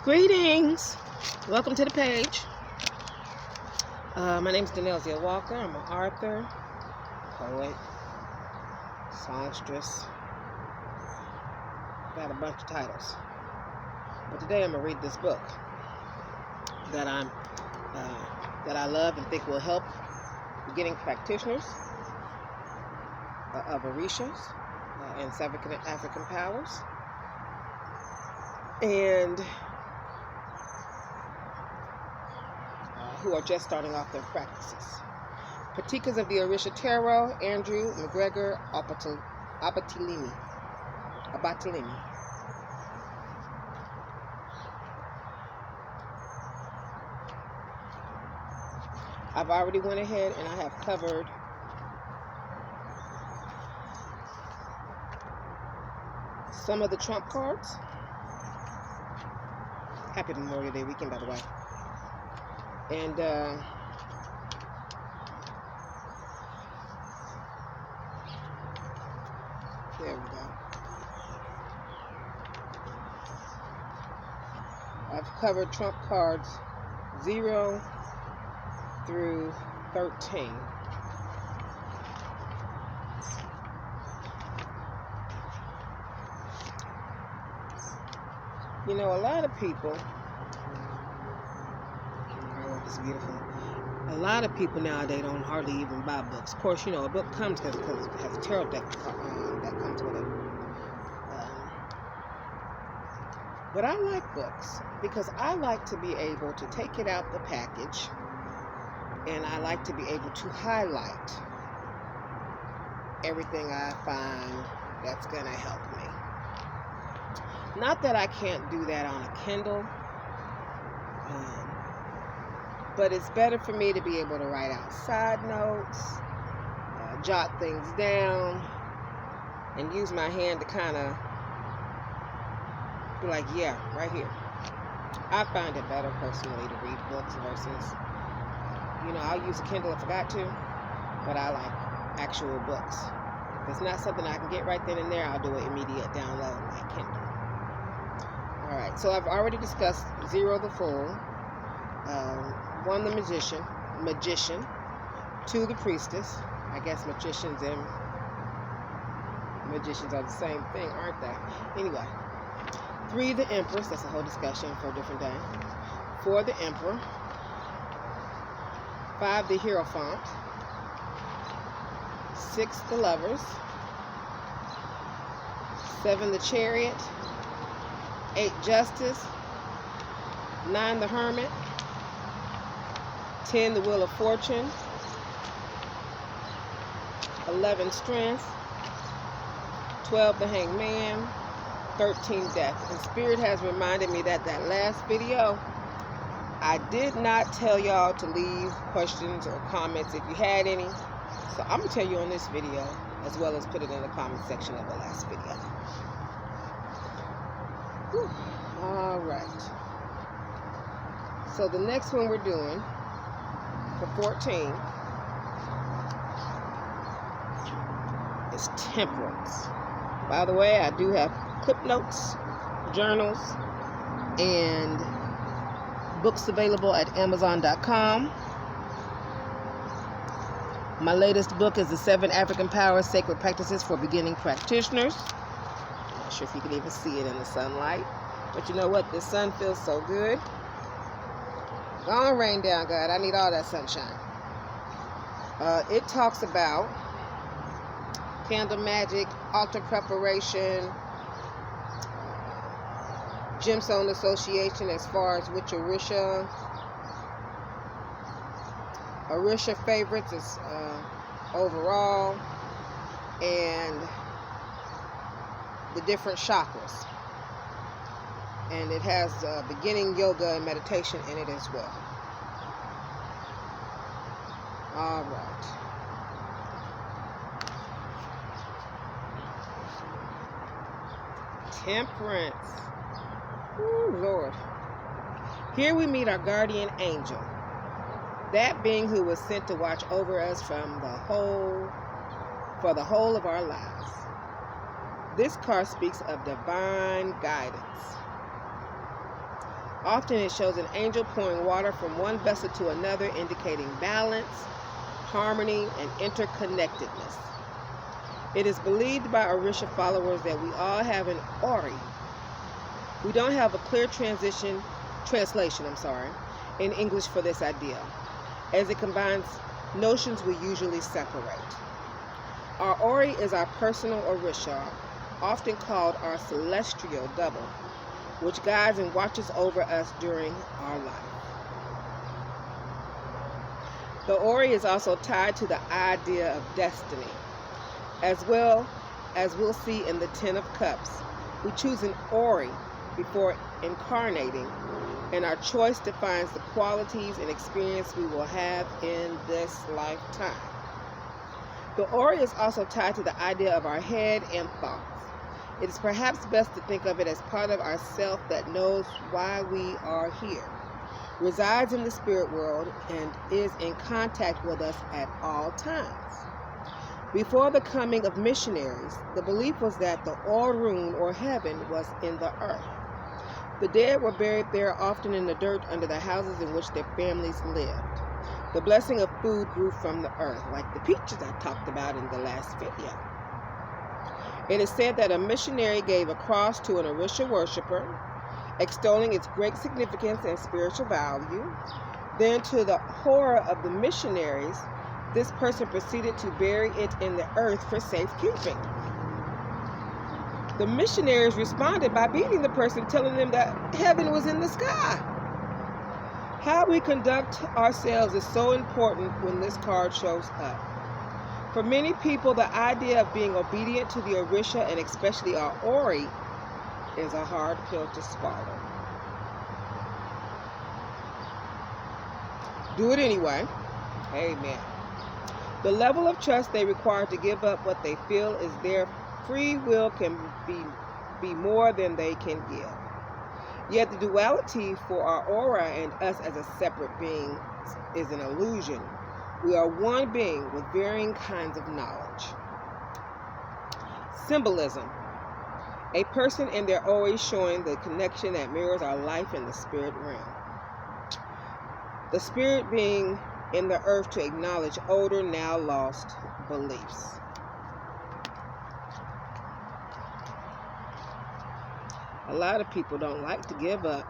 Greetings. Welcome to the page. My name is Danelzia Walker. I'm an author, poet, songstress. Got a bunch of titles. But today I'm going to read this book that I love and think will help beginning practitioners of Orishas and African powers. And who are just starting off their practices. Patikas of the Orisha Tarot, Andrew McGregor Abatilimi. I've already went ahead and I have covered some of the trump cards. Happy Memorial Day weekend, by the way. And there we go. I've covered trump cards 0 through 13. You know, a lot of people, it's beautiful. A lot of people nowadays don't hardly even buy books. Of course, you know, a book comes because it has a tarot deck that comes with it. But I like books because I like to be able to take it out the package and I like to be able to highlight everything I find that's going to help me. Not that I can't do that on a Kindle, but it's better for me to be able to write out side notes, jot things down, and use my hand to kind of be like, yeah, right here. I find it better personally to read books versus, you know, I'll use a Kindle if I got to, but I like actual books. If it's not something I can get right then and there, I'll do an immediate download like Kindle. Alright, so I've already discussed 0 the Fool, 1 the Magician, 2 the Priestess. I guess magicians and magicians are the same thing, aren't they? Anyway, 3 the Empress, that's a whole discussion for a different day. 4 the Emperor, 5 the Hierophant, 6 the Lovers, 7 the Chariot, 8 Justice, 9 the Hermit, 10 the Wheel of Fortune, 11 Strength, 12 the Hanged Man, 13 Death. And Spirit has reminded me that last video, I did not tell y'all to leave questions or comments if you had any. So I'm going to tell you on this video, as well as put it in the comment section of the last video. Whew. All right. So the next one we're doing for 14 is Temperance. By the way, I do have clip notes, journals, and books available at Amazon.com. My latest book is The 7 African Powers Sacred Practices for Beginning Practitioners. I'm not sure if you can even see it in the sunlight, but you know what? The sun feels so good. Go on, rain down, God. I need all that sunshine. It talks about candle magic, altar preparation, gemstone association as far as which Orisha favorites is overall, and the different chakras. And it has beginning yoga and meditation in it as well. All right. Temperance. Ooh, Lord. Here we meet our guardian angel. That being who was sent to watch over us for the whole of our lives. This card speaks of divine guidance. Often it shows an angel pouring water from one vessel to another, indicating balance, harmony, and interconnectedness. It is believed by Orisha followers that we all have an Ori. We don't have a clear translation in English for this idea, as it combines notions we usually separate. Our Ori is our personal Orisha, often called our celestial double, which guides and watches over us during our life. The Ori is also tied to the idea of destiny, as well as we'll see in the Ten of Cups. We choose an Ori before incarnating, and our choice defines the qualities and experience we will have in this lifetime. The Ori is also tied to the idea of our head and thoughts. It is perhaps best to think of it as part of our self that knows why we are here, resides in the spirit world, and is in contact with us at all times. Before the coming of missionaries, the belief was that the Orun, or heaven, was in the earth. The dead were buried there, often in the dirt under the houses in which their families lived. The blessing of food grew from the earth, like the peaches I talked about in the last video. It is said that a missionary gave a cross to an Orisha worshiper, extolling its great significance and spiritual value. Then, to the horror of the missionaries, this person proceeded to bury it in the earth for safekeeping. The missionaries responded by beating the person, telling them that heaven was in the sky. How we conduct ourselves is so important when this card shows up. For many people, the idea of being obedient to the Orisha, and especially our Ori, is a hard pill to swallow. Do it anyway. Amen. The level of trust they require to give up what they feel is their free will can be more than they can give. Yet the duality for our aura and us as a separate being is an illusion. We are one being with varying kinds of knowledge. Symbolism. A person and their Ori showing the connection that mirrors our life in the spirit realm. The spirit being in the earth to acknowledge older, now lost beliefs. A lot of people don't like to give up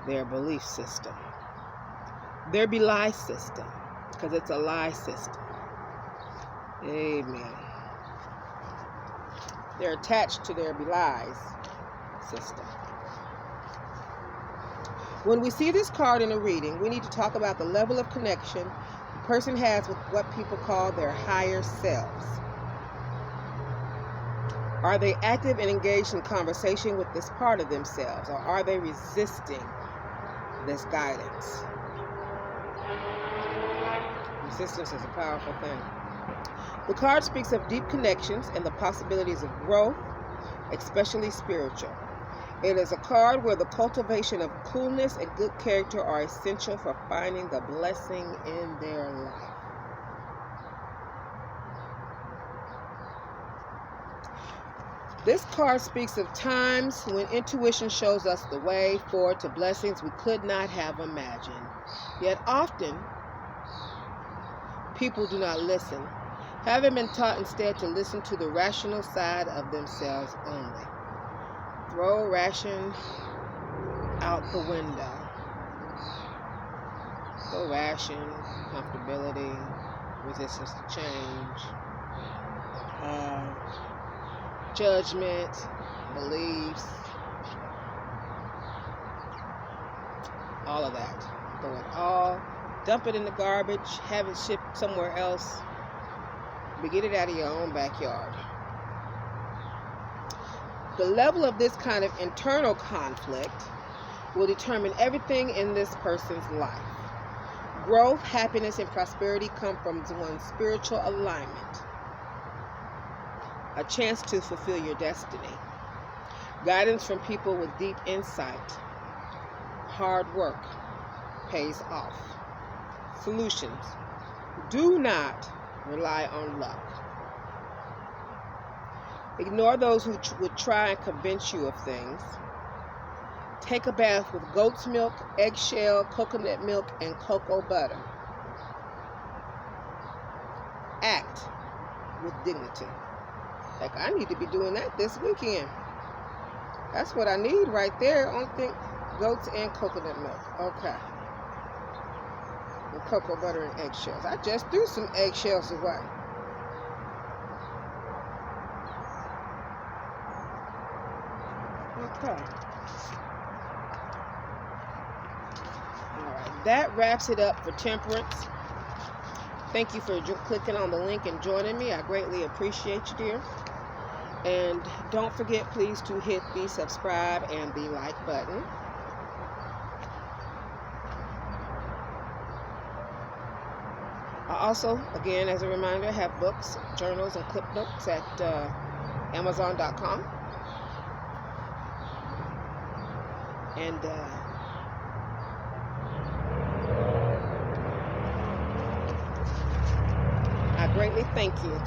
their belief system, their belief system, because it's a lie system. Amen. They're attached to their belies system. When we see this card in a reading, we need to talk about the level of connection the person has with what people call their higher selves. Are they active and engaged in conversation with this part of themselves, or are they resisting this guidance? Resistance is a powerful thing. The card speaks of deep connections and the possibilities of growth, especially spiritual. It is a card where the cultivation of coolness and good character are essential for finding the blessing in their life. This card speaks of times when intuition shows us the way forward to blessings we could not have imagined. Yet often, people do not listen, having been taught instead to listen to the rational side of themselves only. Throw ration out the window. Throw ration, comfortability, resistance to change, judgment, beliefs, all of that. Throw it all, dump it in the garbage, have it shipped somewhere else, but get it out of your own backyard. The level of this kind of internal conflict will determine everything in this person's life. Growth, happiness, and prosperity come from one's spiritual alignment. A chance to fulfill your destiny. Guidance from people with deep insight. Hard work pays off. Solutions. Do not rely on luck. Ignore those who would try and convince you of things. Take a bath with goat's milk, eggshell, coconut milk, and cocoa butter. Act with dignity. Like, I need to be doing that this weekend. That's what I need right there. I don't think goats and coconut milk. Okay. And cocoa butter and eggshells. I just threw some eggshells away. Okay. Alright, that wraps it up for temperance. Thank you for clicking on the link and joining me. I greatly appreciate you, dear. And don't forget, please, to hit the subscribe and the like button. I also, again, as a reminder, have books, journals, and clip books at Amazon.com. And I greatly thank you